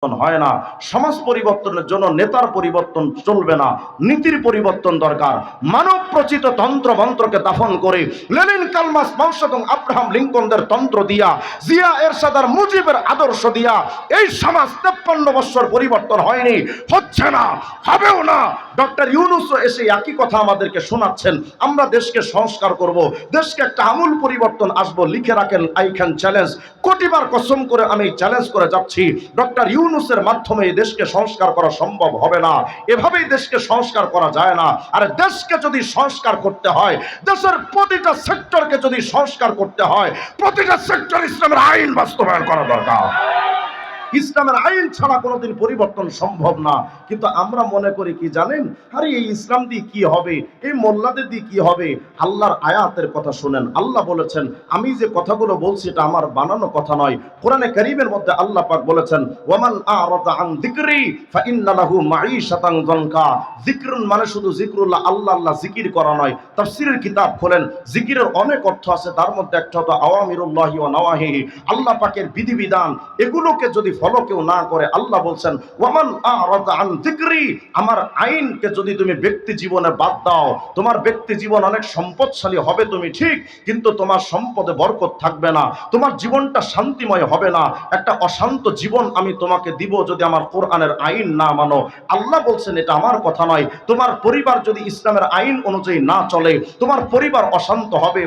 হয় না। সমাজ পরিবর্তনের জন্য নেতার পরিবর্তন চলবে না, নীতির পরিবর্তন দরকার। মানব প্রচিত তন্ত্র মন্ত্রকে দাফন করে লেনিন, কার্ল মার্কস, মাও সেতুং, আব্রাহাম লিঙ্কনদের তন্ত্র দিয়া, জিয়া এরশাদ আর মুজিবের আদর্শ দিয়া এই সমাজ 53 বছর পরিবর্তন হয়নি, হচ্ছে না, হবেও না। ডক্টর ইউনূস এসে একই কথা আমাদেরকে শোনাচ্ছেন। আমরা দেশকে সংস্কার করব, দেশকে একটা আমূল পরিবর্তন আসবো। লিখে রাখেন, আই ক্যান চ্যালেঞ্জ। কোটিবার কসম করে আমি চ্যালেঞ্জ করে যাচ্ছি, ডক্টর ইউনূসের মাধ্যমে এই দেশকে সংস্কার করা সম্ভব হবে না। এভাবেই দেশকে সংস্কার করা যায় না। আর দেশকে যদি সংস্কার করতে হয়, দেশের প্রতিটা সেক্টরকে যদি সংস্কার করতে হয়, প্রতিটা সেক্টর ইসলামের আইন বাস্তবায়ন করা দরকার। ইসলামের আইন ছাড়া কোনোদিন পরিবর্তন সম্ভব না। কিন্তু আমরা মনে করি কি জানেন, আরে এই ইসলাম দিয়ে কি হবে, এই মোল্লাদের দিয়ে কি হবে। আল্লাহর আয়াতের কথা শুনেন। আল্লাহ বলেছেন, আমি যে কথাগুলো বলছি এটা আমার বানানো কথা নয়। কোরআনে কারীমের মধ্যে আল্লাহ পাক বলেছেন, ওয়ামান আরাদা আন যিকরি ফাইন্না লাহু মাঈশাতান যানকা। যিকরুন মানে শুধু যিকরুল্লাহ, আল্লাহ আল্লাহ জিকির করা নয়। তাফসীরের কিতাব খোলেন, জিকিরের অনেক অর্থ আছে, তার মধ্যে একটা হলো আওয়ামিরুল্লাহি ওয়া নওয়াহিহি, আল্লাহ পাকের বিধিবিধান। এগুলোকে যদি ফলো কেউ না করে, আল্লাহ বলছেন, ওয়ামান আরাদা আন যিকরি, আমার আইনকে যদি তুমি ব্যক্তি জীবনে বাদ দাও, তোমার ব্যক্তি জীবন অনেক সম্পদশালী হবে তুমি ঠিক, কিন্তু তোমার সম্পদে বরকত থাকবে না, তোমার জীবনটা শান্তিময় হবে না। একটা অশান্ত জীবন আমি তোমাকে দিব যদি আমার কোরআনের আইন না মানো। আল্লাহ বলছেন, এটা আমার কথা নয়। তোমার পরিবার যদি ইসলামের আইন অনুযায়ী না চলে, তোমার পরিবার অশান্ত হবে।